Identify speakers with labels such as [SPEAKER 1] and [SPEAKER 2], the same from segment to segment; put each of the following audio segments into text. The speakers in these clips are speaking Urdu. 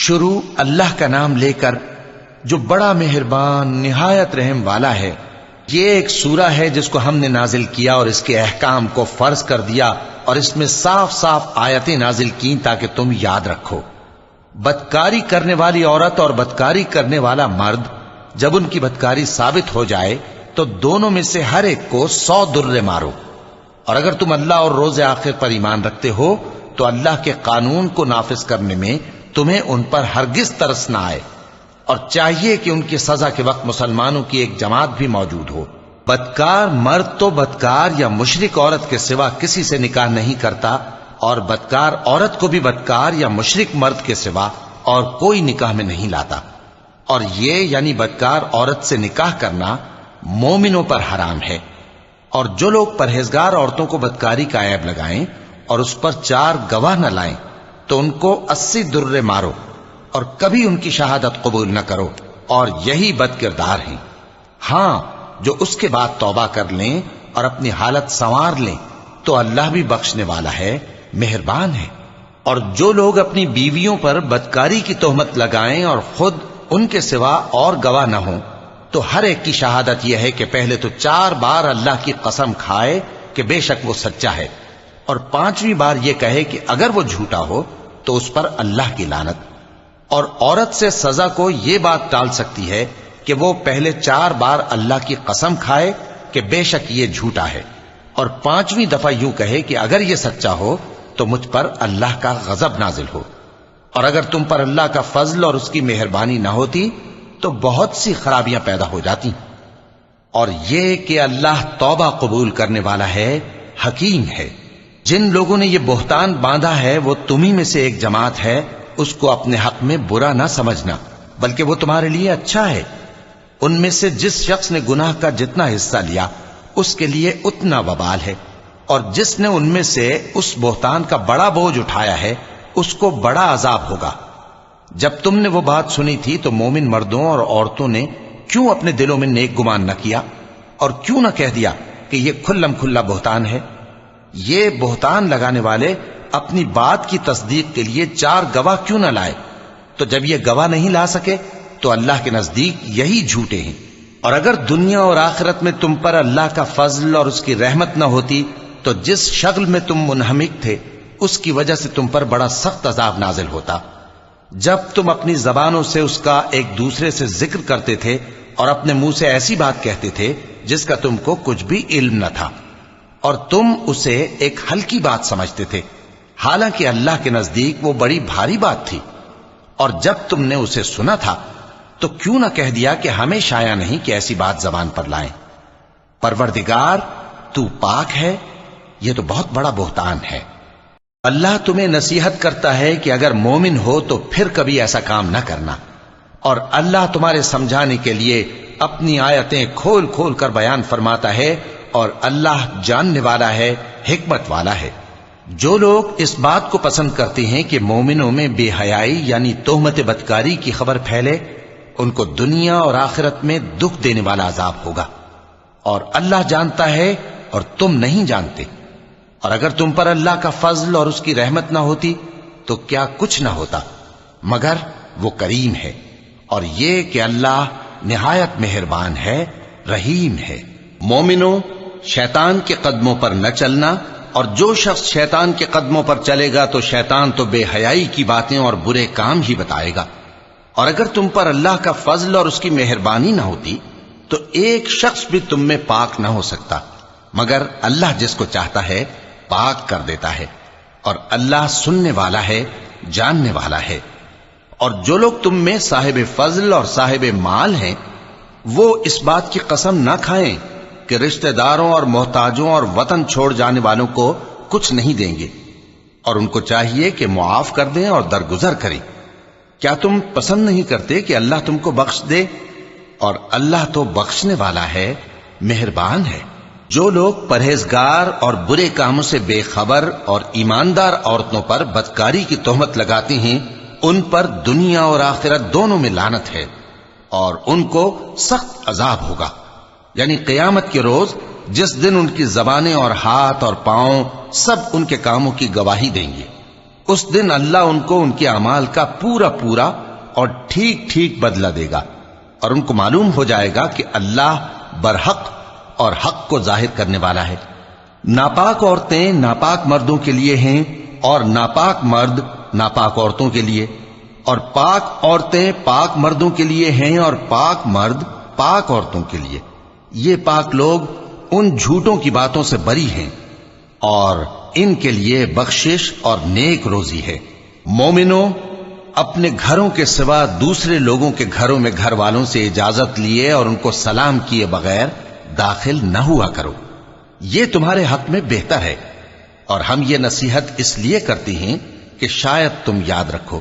[SPEAKER 1] شروع اللہ کا نام لے کر جو بڑا مہربان نہایت رحم والا ہے۔ یہ ایک سورہ ہے جس کو ہم نے نازل کیا اور اس کے احکام کو فرض کر دیا اور اس میں صاف صاف آیتیں نازل کی تاکہ تم یاد رکھو۔ بدکاری کرنے والی عورت اور بدکاری کرنے والا مرد جب ان کی بدکاری ثابت ہو جائے تو دونوں میں سے ہر ایک کو 100 درے مارو، اور اگر تم اللہ اور روز آخر پر ایمان رکھتے ہو تو اللہ کے قانون کو نافذ کرنے میں تمہیں ان پر ہرگز ترس نہ آئے، اور چاہیے کہ ان کی سزا کے وقت مسلمانوں کی ایک جماعت بھی موجود ہو۔ بدکار مرد تو بدکار یا مشرک عورت کے سوا کسی سے نکاح نہیں کرتا، اور بدکار عورت کو بھی بدکار یا مشرک مرد کے سوا اور کوئی نکاح میں نہیں لاتا، اور یہ یعنی بدکار عورت سے نکاح کرنا مومنوں پر حرام ہے۔ اور جو لوگ پرہیزگار عورتوں کو بدکاری کا عیب لگائیں اور اس پر 4 گواہ نہ لائیں تو ان کو 80 درے مارو، اور کبھی ان کی شہادت قبول نہ کرو، اور یہی بد کردار ہیں۔ ہاں، جو اس کے بعد توبہ کر لیں اور اپنی حالت سنوار لیں تو اللہ بھی بخشنے والا ہے، مہربان ہے۔ اور جو لوگ اپنی بیویوں پر بدکاری کی تہمت لگائیں اور خود ان کے سوا اور گواہ نہ ہوں تو ہر ایک کی شہادت یہ ہے کہ پہلے تو 4 بار اللہ کی قسم کھائے کہ بے شک وہ سچا ہے، اور 5ویں بار یہ کہے کہ اگر وہ جھوٹا ہو تو اس پر اللہ کی لعنت۔ اور عورت سے سزا کو یہ بات ٹال سکتی ہے کہ وہ پہلے 4 بار اللہ کی قسم کھائے کہ بے شک یہ جھوٹا ہے، اور 5ویں دفعہ یوں کہے کہ اگر یہ سچا ہو تو مجھ پر اللہ کا غضب نازل ہو۔ اور اگر تم پر اللہ کا فضل اور اس کی مہربانی نہ ہوتی تو بہت سی خرابیاں پیدا ہو جاتی۔ اور یہ کہ اللہ توبہ قبول کرنے والا ہے، حکیم ہے۔ جن لوگوں نے یہ بہتان باندھا ہے وہ تمہیں میں سے ایک جماعت ہے، اس کو اپنے حق میں برا نہ سمجھنا، بلکہ وہ تمہارے لیے اچھا ہے۔ ان میں سے جس شخص نے گناہ کا جتنا حصہ لیا اس کے لیے اتنا وبال ہے، اور جس نے ان میں سے اس بہتان کا بڑا بوجھ اٹھایا ہے اس کو بڑا عذاب ہوگا۔ جب تم نے وہ بات سنی تھی تو مومن مردوں اور عورتوں نے کیوں اپنے دلوں میں نیک گمان نہ کیا، اور کیوں نہ کہہ دیا کہ یہ کھلم کھلا بہتان ہے؟ یہ بہتان لگانے والے اپنی بات کی تصدیق کے لیے 4 گواہ کیوں نہ لائے؟ تو جب یہ گواہ نہیں لا سکے تو اللہ کے نزدیک یہی جھوٹے ہیں۔ اور اگر دنیا اور آخرت میں تم پر اللہ کا فضل اور اس کی رحمت نہ ہوتی تو جس شغل میں تم منہمک تھے اس کی وجہ سے تم پر بڑا سخت عذاب نازل ہوتا۔ جب تم اپنی زبانوں سے اس کا ایک دوسرے سے ذکر کرتے تھے اور اپنے منہ سے ایسی بات کہتے تھے جس کا تم کو کچھ بھی علم نہ تھا، اور تم اسے ایک ہلکی بات سمجھتے تھے، حالانکہ اللہ کے نزدیک وہ بڑی بھاری بات تھی۔ اور جب تم نے اسے سنا تھا تو کیوں نہ کہہ دیا کہ ہمیں شایع نہیں کہ ایسی بات زبان پر لائیں؟ پروردگار تو پاک ہے، یہ تو بہت بڑا بہتان ہے۔ اللہ تمہیں نصیحت کرتا ہے کہ اگر مومن ہو تو پھر کبھی ایسا کام نہ کرنا، اور اللہ تمہارے سمجھانے کے لیے اپنی آیتیں کھول کھول کر بیان فرماتا ہے، اور اللہ جاننے والا ہے، حکمت والا ہے۔ جو لوگ اس بات کو پسند کرتے ہیں کہ مومنوں میں بے حیائی یعنی تہمت بدکاری کی خبر پھیلے، ان کو دنیا اور آخرت میں دکھ دینے والا عذاب ہوگا، اور اللہ جانتا ہے اور تم نہیں جانتے۔ اور اگر تم پر اللہ کا فضل اور اس کی رحمت نہ ہوتی تو کیا کچھ نہ ہوتا، مگر وہ کریم ہے، اور یہ کہ اللہ نہایت مہربان ہے، رحیم ہے۔ مومنوں، شیطان کے قدموں پر نہ چلنا، اور جو شخص شیطان کے قدموں پر چلے گا تو شیطان تو بے حیائی کی باتیں اور برے کام ہی بتائے گا۔ اور اگر تم پر اللہ کا فضل اور اس کی مہربانی نہ ہوتی تو ایک شخص بھی تم میں پاک نہ ہو سکتا، مگر اللہ جس کو چاہتا ہے پاک کر دیتا ہے، اور اللہ سننے والا ہے، جاننے والا ہے۔ اور جو لوگ تم میں صاحب فضل اور صاحب مال ہیں وہ اس بات کی قسم نہ کھائیں کہ رشتہ داروں اور محتاجوں اور وطن چھوڑ جانے والوں کو کچھ نہیں دیں گے، اور ان کو چاہیے کہ معاف کر دیں اور درگزر کریں۔ کیا تم پسند نہیں کرتے کہ اللہ تم کو بخش دے؟ اور اللہ تو بخشنے والا ہے، مہربان ہے۔ جو لوگ پرہیزگار اور برے کاموں سے بے خبر اور ایماندار عورتوں پر بدکاری کی تہمت لگاتے ہیں ان پر دنیا اور آخرت دونوں میں لعنت ہے، اور ان کو سخت عذاب ہوگا، یعنی قیامت کے روز جس دن ان کی زبانیں اور ہاتھ اور پاؤں سب ان کے کاموں کی گواہی دیں گے۔ اس دن اللہ ان کو ان کے اعمال کا پورا پورا اور ٹھیک ٹھیک بدلہ دے گا، اور ان کو معلوم ہو جائے گا کہ اللہ برحق اور حق کو ظاہر کرنے والا ہے۔ ناپاک عورتیں ناپاک مردوں کے لیے ہیں، اور ناپاک مرد ناپاک عورتوں کے لیے، اور پاک عورتیں پاک مردوں کے لیے ہیں، اور پاک مرد پاک عورتوں کے لیے۔ یہ پاک لوگ ان جھوٹوں کی باتوں سے بری ہیں، اور ان کے لیے بخشش اور نیک روزی ہے۔ مومنوں، اپنے گھروں کے سوا دوسرے لوگوں کے گھروں میں گھر والوں سے اجازت لیے اور ان کو سلام کیے بغیر داخل نہ ہوا کرو، یہ تمہارے حق میں بہتر ہے، اور ہم یہ نصیحت اس لیے کرتے ہیں کہ شاید تم یاد رکھو۔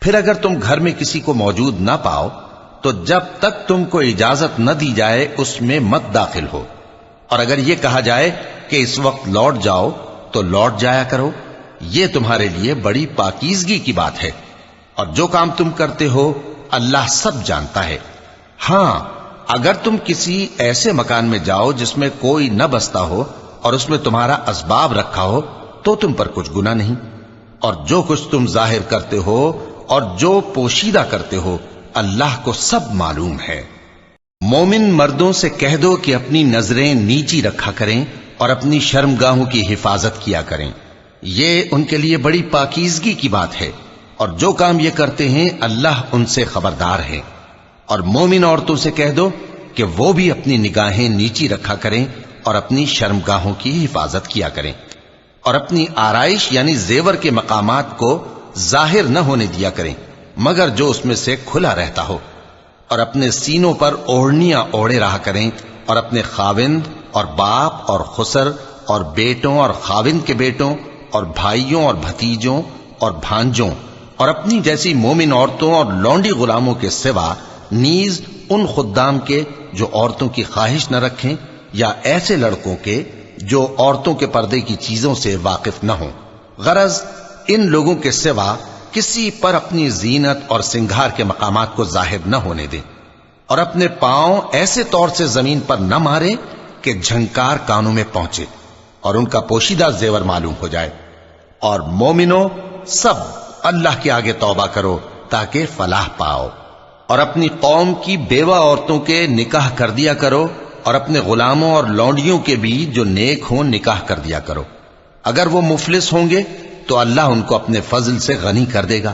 [SPEAKER 1] پھر اگر تم گھر میں کسی کو موجود نہ پاؤ تو جب تک تم کو اجازت نہ دی جائے اس میں مت داخل ہو، اور اگر یہ کہا جائے کہ اس وقت لوٹ جاؤ تو لوٹ جایا کرو، یہ تمہارے لیے بڑی پاکیزگی کی بات ہے، اور جو کام تم کرتے ہو اللہ سب جانتا ہے۔ ہاں، اگر تم کسی ایسے مکان میں جاؤ جس میں کوئی نہ بستا ہو اور اس میں تمہارا اسباب رکھا ہو تو تم پر کچھ گناہ نہیں، اور جو کچھ تم ظاہر کرتے ہو اور جو پوشیدہ کرتے ہو اللہ کو سب معلوم ہے۔ مومن مردوں سے کہہ دو کہ اپنی نظریں نیچی رکھا کریں اور اپنی شرمگاہوں کی حفاظت کیا کریں، یہ ان کے لیے بڑی پاکیزگی کی بات ہے، اور جو کام یہ کرتے ہیں اللہ ان سے خبردار ہے۔ اور مومن عورتوں سے کہہ دو کہ وہ بھی اپنی نگاہیں نیچی رکھا کریں اور اپنی شرمگاہوں کی حفاظت کیا کریں، اور اپنی آرائش یعنی زیور کے مقامات کو ظاہر نہ ہونے دیا کریں مگر جو اس میں سے کھلا رہتا ہو، اور اپنے سینوں پر اوڑھنیاں اوڑھے رہا کریں، اور اپنے خاوند اور باپ اور خسر اور بیٹوں اور خاوند کے بیٹوں اور بھائیوں اور بھتیجوں اور بھانجوں اور اپنی جیسی مومن عورتوں اور لونڈی غلاموں کے سوا نیز ان خدام کے جو عورتوں کی خواہش نہ رکھیں، یا ایسے لڑکوں کے جو عورتوں کے پردے کی چیزوں سے واقف نہ ہوں۔ غرض ان لوگوں کے سوا کسی پر اپنی زینت اور سنگھار کے مقامات کو ظاہر نہ ہونے دیں، اور اپنے پاؤں ایسے طور سے زمین پر نہ مارے کہ جھنکار کانوں میں پہنچے اور ان کا پوشیدہ زیور معلوم ہو جائے۔ اور مومنوں، سب اللہ کے آگے توبہ کرو تاکہ فلاح پاؤ، اور اپنی قوم کی بیوہ عورتوں کے نکاح کر دیا کرو، اور اپنے غلاموں اور لونڈیوں کے بھی جو نیک ہوں نکاح کر دیا کرو۔ اگر وہ مفلس ہوں گے تو اللہ ان کو اپنے فضل سے غنی کر دے گا،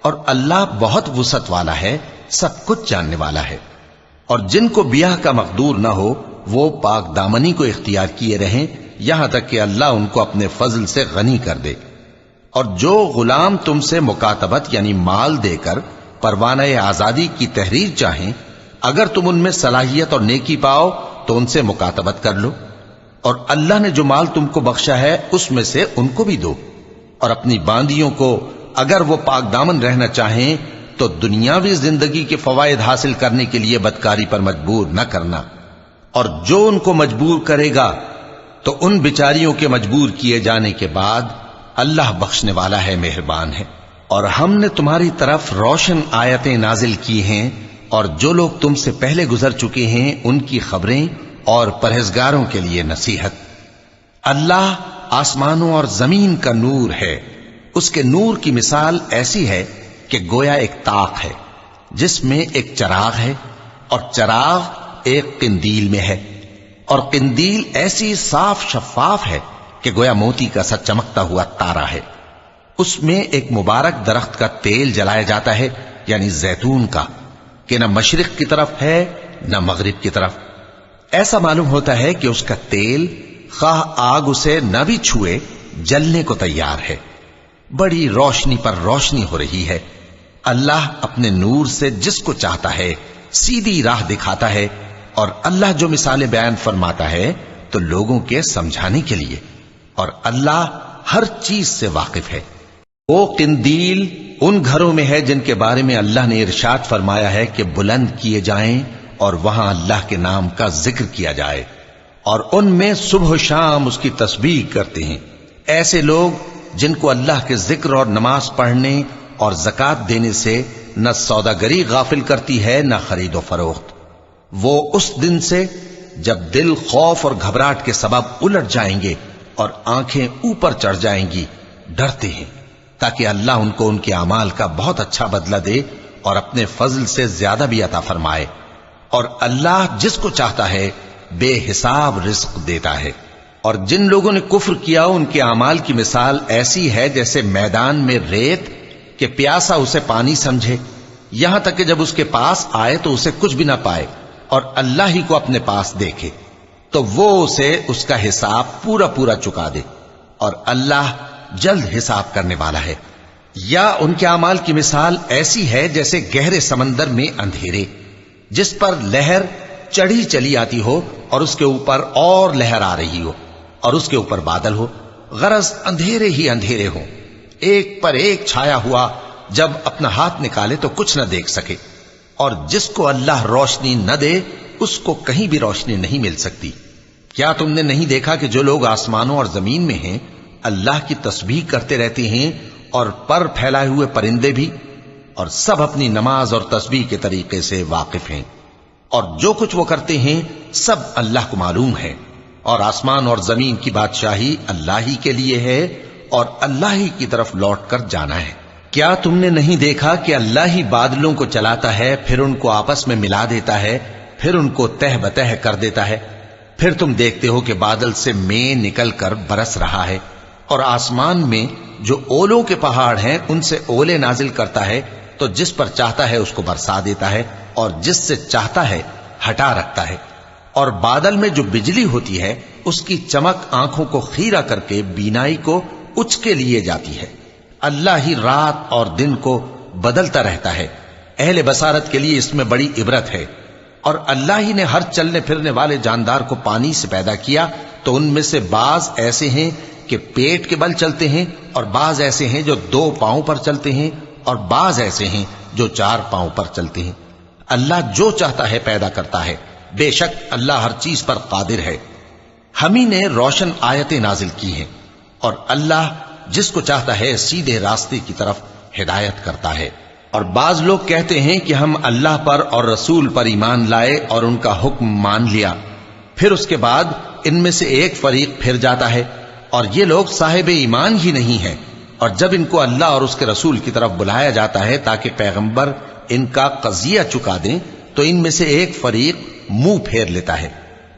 [SPEAKER 1] اور اللہ بہت وسعت والا ہے، سب کچھ جاننے والا ہے۔ اور جن کو بیاہ کا مقدور نہ ہو وہ پاک دامنی کو اختیار کیے رہیں یہاں تک کہ اللہ ان کو اپنے فضل سے غنی کر دے۔ اور جو غلام تم سے مکاتبت یعنی مال دے کر پروانہ آزادی کی تحریر چاہیں، اگر تم ان میں صلاحیت اور نیکی پاؤ تو ان سے مکاتبت کر لو، اور اللہ نے جو مال تم کو بخشا ہے اس میں سے ان کو بھی دو۔ اور اپنی باندیوں کو اگر وہ پاک دامن رہنا چاہیں تو دنیاوی زندگی کے فوائد حاصل کرنے کے لیے بدکاری پر مجبور نہ کرنا، اور جو ان کو مجبور کرے گا تو ان بیچاریوں کے مجبور کیے جانے کے بعد اللہ بخشنے والا ہے، مہربان ہے۔ اور ہم نے تمہاری طرف روشن آیتیں نازل کی ہیں، اور جو لوگ تم سے پہلے گزر چکے ہیں ان کی خبریں اور پرہیزگاروں کے لیے نصیحت۔ اللہ آسمانوں اور زمین کا نور ہے، اس کے نور کی مثال ایسی ہے کہ گویا ایک طاق ہے جس میں ایک چراغ ہے، اور چراغ ایک قندیل میں ہے، اور قندیل ایسی صاف شفاف ہے کہ گویا موتی کا سا چمکتا ہوا تارا ہے۔ اس میں ایک مبارک درخت کا تیل جلایا جاتا ہے یعنی زیتون کا، کہ نہ مشرق کی طرف ہے نہ مغرب کی طرف۔ ایسا معلوم ہوتا ہے کہ اس کا تیل خواہ آگ اسے نہ بھی چھوئے جلنے کو تیار ہے، بڑی روشنی پر روشنی ہو رہی ہے۔ اللہ اپنے نور سے جس کو چاہتا ہے سیدھی راہ دکھاتا ہے، اور اللہ جو مثالیں بیان فرماتا ہے تو لوگوں کے سمجھانے کے لیے، اور اللہ ہر چیز سے واقف ہے۔ وہ قندیل ان گھروں میں ہے جن کے بارے میں اللہ نے ارشاد فرمایا ہے کہ بلند کیے جائیں اور وہاں اللہ کے نام کا ذکر کیا جائے، اور ان میں صبح و شام اس کی تسبیح کرتے ہیں۔ ایسے لوگ جن کو اللہ کے ذکر اور نماز پڑھنے اور زکوٰۃ دینے سے نہ سوداگری غافل کرتی ہے نہ خرید و فروخت، وہ اس دن سے جب دل خوف اور گھبراہٹ کے سبب الٹ جائیں گے اور آنکھیں اوپر چڑھ جائیں گی ڈرتے ہیں۔ تاکہ اللہ ان کو ان کے اعمال کا بہت اچھا بدلہ دے اور اپنے فضل سے زیادہ بھی عطا فرمائے. اور اللہ جس کو چاہتا ہے بے حساب رزق دیتا ہے. اور جن لوگوں نے کفر کیا ان کے اعمال کی مثال ایسی ہے جیسے میدان میں ریت کہ پیاسا اسے پانی سمجھے، یہاں تک کہ جب اس کے پاس آئے تو اسے کچھ بھی نہ پائے اور اللہ ہی کو اپنے پاس دیکھے تو وہ اسے اس کا حساب پورا پورا چکا دے، اور اللہ جلد حساب کرنے والا ہے. یا ان کے اعمال کی مثال ایسی ہے جیسے گہرے سمندر میں اندھیرے جس پر لہر چڑھی چلی آتی ہو اور اس کے اوپر اور لہر آ رہی ہو اور اس کے اوپر بادل ہو، غرض اندھیرے ہی اندھیرے ہوں، ایک پر ایک چھایا ہوا، جب اپنا ہاتھ نکالے تو کچھ نہ دیکھ سکے. اور جس کو اللہ روشنی نہ دے اس کو کہیں بھی روشنی نہیں مل سکتی. کیا تم نے نہیں دیکھا کہ جو لوگ آسمانوں اور زمین میں ہیں اللہ کی تسبیح کرتے رہتے ہیں، اور پر پھیلائے ہوئے پرندے بھی، اور سب اپنی نماز اور تسبیح کے طریقے سے واقف ہیں، اور جو کچھ وہ کرتے ہیں سب اللہ کو معلوم ہے. اور آسمان اور زمین کی بادشاہی اللہ ہی کے لیے ہے اور اللہ ہی کی طرف لوٹ کر جانا ہے. کیا تم نے نہیں دیکھا کہ اللہ ہی بادلوں کو چلاتا ہے، پھر ان کو آپس میں ملا دیتا ہے، پھر ان کو تہ بتہ کر دیتا ہے، پھر تم دیکھتے ہو کہ بادل سے مے نکل کر برس رہا ہے، اور آسمان میں جو اولوں کے پہاڑ ہیں ان سے اولے نازل کرتا ہے تو جس پر چاہتا ہے اس کو برسا دیتا ہے اور جس سے چاہتا ہے ہٹا رکھتا ہے. اور بادل میں جو بجلی ہوتی ہے اس کی چمک آنکھوں کو خیرہ کر کے بینائی کو اچکے لیے جاتی ہے. اللہ ہی رات اور دن کو بدلتا رہتا ہے. اہل بصارت کے لیے اس میں بڑی عبرت ہے. اور اللہ ہی نے ہر چلنے پھرنے والے جاندار کو پانی سے پیدا کیا تو ان میں سے بعض ایسے ہیں کہ پیٹ کے بل چلتے ہیں، اور بعض ایسے ہیں جو 2 پاؤں پر چلتے ہیں، اور بعض ایسے ہیں جو 4 پاؤں پر چلتے ہیں. اللہ جو چاہتا ہے پیدا کرتا ہے، بے شک اللہ ہر چیز پر قادر ہے. ہم ہی نے روشن آیتیں نازل کی ہیں، اور اللہ جس کو چاہتا ہے سیدھے راستے کی طرف ہدایت کرتا ہے. اور بعض لوگ کہتے ہیں کہ ہم اللہ پر اور رسول پر ایمان لائے اور ان کا حکم مان لیا، پھر اس کے بعد ان میں سے ایک فریق پھر جاتا ہے، اور یہ لوگ صاحب ایمان ہی نہیں ہیں. اور جب ان کو اللہ اور اس کے رسول کی طرف بلایا جاتا ہے تاکہ پیغمبر ان کا قضیہ چکا دیں تو ان میں سے ایک فریق منہ پھیر لیتا ہے،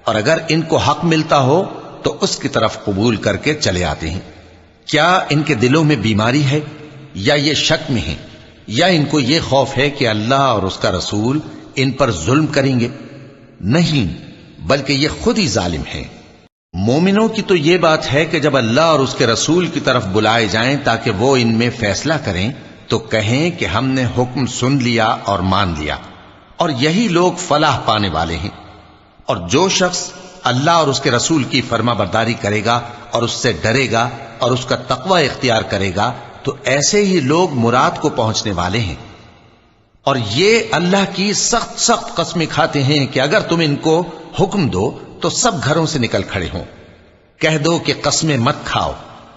[SPEAKER 1] اور اگر ان کو حق ملتا ہو تو اس کی طرف قبول کر کے چلے آتے ہیں. کیا ان کے دلوں میں بیماری ہے یا یہ شک میں ہیں، یا ان کو یہ خوف ہے کہ اللہ اور اس کا رسول ان پر ظلم کریں گے؟ نہیں، بلکہ یہ خود ہی ظالم ہیں. مومنوں کی تو یہ بات ہے کہ جب اللہ اور اس کے رسول کی طرف بلائے جائیں تاکہ وہ ان میں فیصلہ کریں تو کہیں کہ ہم نے حکم سن لیا اور مان لیا، اور یہی لوگ فلاح پانے والے ہیں. اور جو شخص اللہ اور اس کے رسول کی فرما برداری کرے گا اور اس سے ڈرے گا اور اس کا تقوی اختیار کرے گا تو ایسے ہی لوگ مراد کو پہنچنے والے ہیں. اور یہ اللہ کی سخت سخت قسمیں کھاتے ہیں کہ اگر تم ان کو حکم دو تو سب گھروں سے نکل کھڑے ہوں. کہہ دو کہ قسمیں مت کھاؤ،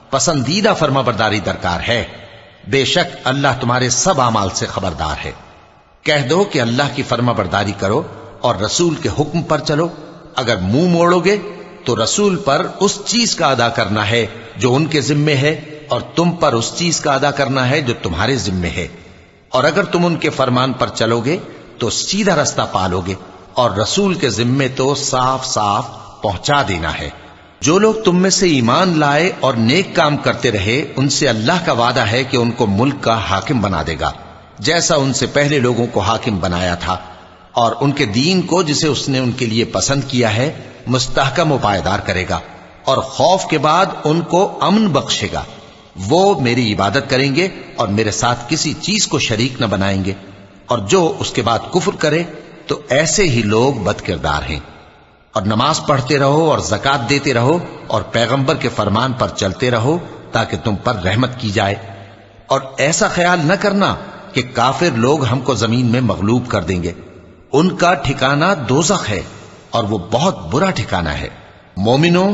[SPEAKER 1] پسندیدہ فرما برداری درکار ہے، بے شک اللہ تمہارے سب اعمال سے خبردار ہے. کہہ دو کہ اللہ کی فرما برداری کرو اور رسول کے حکم پر چلو. اگر منہ موڑو گے تو رسول پر اس چیز کا ادا کرنا ہے جو ان کے ذمے ہے، اور تم پر اس چیز کا ادا کرنا ہے جو تمہارے ذمے ہے. اور اگر تم ان کے فرمان پر چلو گے تو سیدھا رستہ پالو گے، اور رسول کے ذمے تو صاف صاف پہنچا دینا ہے. جو لوگ تم میں سے ایمان لائے اور نیک کام کرتے رہے ان سے اللہ کا وعدہ ہے کہ ان کو ملک کا حاکم بنا دے گا، جیسا ان سے پہلے لوگوں کو حاکم بنایا تھا، اور ان کے دین کو جسے اس نے ان کے لیے پسند کیا ہے مستحکم و پائیدار کرے گا، اور خوف کے بعد ان کو امن بخشے گا. وہ میری عبادت کریں گے اور میرے ساتھ کسی چیز کو شریک نہ بنائیں گے، اور جو اس کے بعد کفر کرے تو ایسے ہی لوگ بد کردار ہیں. اور نماز پڑھتے رہو اور زکات دیتے رہو اور پیغمبر کے فرمان پر چلتے رہو تاکہ تم پر رحمت کی جائے. اور ایسا خیال نہ کرنا کہ کافر لوگ ہم کو زمین میں مغلوب کر دیں گے. ان کا ٹھکانہ دوزخ ہے اور وہ بہت برا ٹھکانہ ہے. مومنوں،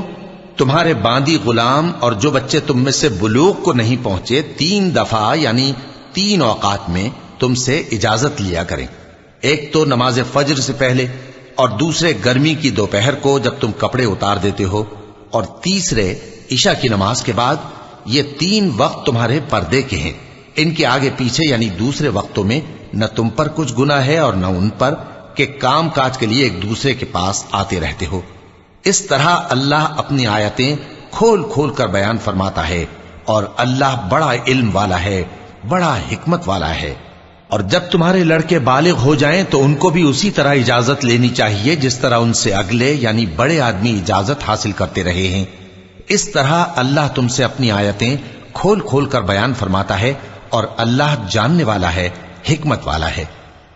[SPEAKER 1] تمہارے باندی غلام اور جو بچے تم میں سے بلوغ کو نہیں پہنچے 3 دفعہ یعنی 3 اوقات میں تم سے اجازت لیا کریں. ایک تو نماز فجر سے پہلے، اور دوسرے گرمی کی دوپہر کو جب تم کپڑے اتار دیتے ہو، اور تیسرے عشاء کی نماز کے بعد. یہ 3 وقت تمہارے پردے کے ہیں، ان کے آگے پیچھے یعنی دوسرے وقتوں میں نہ تم پر کچھ گناہ ہے اور نہ ان پر کہ کام کاج کے لیے ایک دوسرے کے پاس آتے رہتے ہو۔ اس طرح اللہ اپنی آیتیں کھول کھول کر بیان فرماتا ہے، اور اللہ بڑا علم والا ہے، بڑا حکمت والا ہے۔ اور جب تمہارے لڑکے بالغ ہو جائیں تو ان کو بھی اسی طرح اجازت لینی چاہیے جس طرح ان سے اگلے یعنی بڑے آدمی اجازت حاصل کرتے رہے ہیں۔ اس طرح اللہ تم سے اپنی آیتیں کھول کھول کر بیان فرماتا ہے، اور اللہ جاننے والا ہے، حکمت والا ہے۔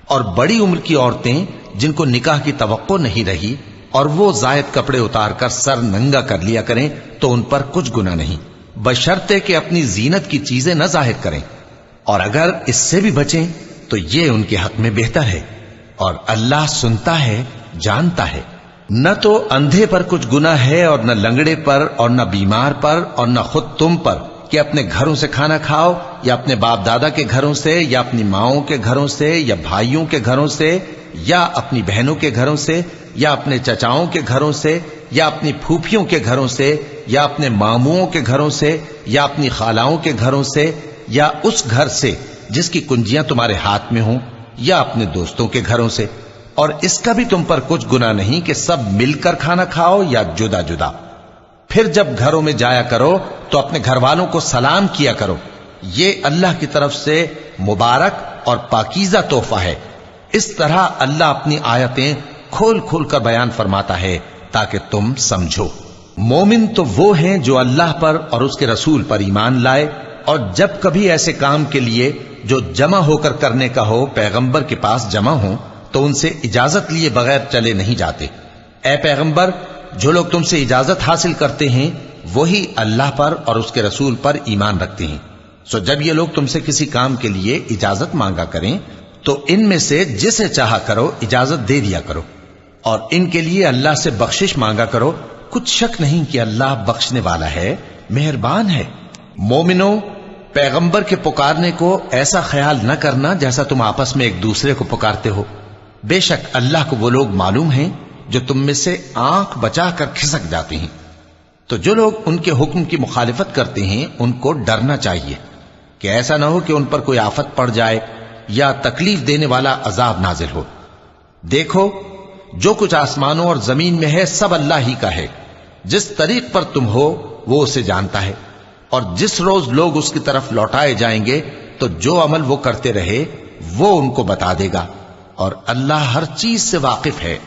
[SPEAKER 1] اور بڑی عمر کی عورتیں جن کو نکاح کی توقع نہیں رہی اور وہ زائد کپڑے اتار کر سر ننگا کر لیا کریں تو ان پر کچھ گناہ نہیں، بشرطے کہ اپنی زینت کی چیزیں نہ ظاہر کریں، اور اگر اس سے بھی بچیں تو یہ ان کے حق میں بہتر ہے، اور اللہ سنتا ہے، جانتا ہے۔ نہ تو اندھے پر کچھ گناہ ہے اور نہ لنگڑے پر اور نہ بیمار پر اور نہ خود تم پر کہ اپنے گھروں سے کھانا کھاؤ، یا اپنے باپ دادا کے گھروں سے، یا اپنی ماؤں کے گھروں سے، یا بھائیوں کے گھروں سے، یا اپنی بہنوں کے گھروں سے، یا اپنے چچاؤں کے گھروں سے، یا اپنی پھوپھیوں کے گھروں سے، یا اپنے ماموں کے گھروں سے، یا اپنی خالاؤں کے گھروں سے، یا اس گھر سے جس کی کنجیاں تمہارے ہاتھ میں ہوں، یا اپنے دوستوں کے گھروں سے۔ اور اس کا بھی تم پر کچھ گناہ نہیں کہ سب مل کر کھانا کھاؤ یا جدا جدا۔ پھر جب گھروں میں جایا کرو تو اپنے گھر والوں کو سلام کیا کرو، یہ اللہ کی طرف سے مبارک اور پاکیزہ تحفہ ہے۔ اس طرح اللہ اپنی آیتیں کھول کھول کر بیان فرماتا ہے تاکہ تم سمجھو۔ مومن تو وہ ہیں جو اللہ پر اور اس کے رسول پر ایمان لائے، اور جب کبھی ایسے کام کے لیے جو جمع ہو کر کرنے کا ہو پیغمبر کے پاس جمع ہوں تو ان سے اجازت لیے بغیر چلے نہیں جاتے۔ اے پیغمبر، جو لوگ تم سے اجازت حاصل کرتے ہیں وہی اللہ پر اور اس کے رسول پر ایمان رکھتے ہیں، سو جب یہ لوگ تم سے کسی کام کے لیے اجازت مانگا کریں تو ان میں سے جسے چاہا کرو اجازت دے دیا کرو، اور ان کے لیے اللہ سے بخشش مانگا کرو، کچھ شک نہیں کہ اللہ بخشنے والا ہے، مہربان ہے۔ مومنو، پیغمبر کے پکارنے کو ایسا خیال نہ کرنا جیسا تم آپس میں ایک دوسرے کو پکارتے ہو، بے شک اللہ کو وہ لوگ معلوم ہیں جو تم میں سے آنکھ بچا کر کھسک جاتے ہیں۔ تو جو لوگ ان کے حکم کی مخالفت کرتے ہیں ان کو ڈرنا چاہیے کہ ایسا نہ ہو کہ ان پر کوئی آفت پڑ جائے یا تکلیف دینے والا عذاب نازل ہو۔ دیکھو، جو کچھ آسمانوں اور زمین میں ہے سب اللہ ہی کا ہے، جس طریق پر تم ہو وہ اسے جانتا ہے، اور جس روز لوگ اس کی طرف لوٹائے جائیں گے تو جو عمل وہ کرتے رہے وہ ان کو بتا دے گا، اور اللہ ہر چیز سے واقف ہے۔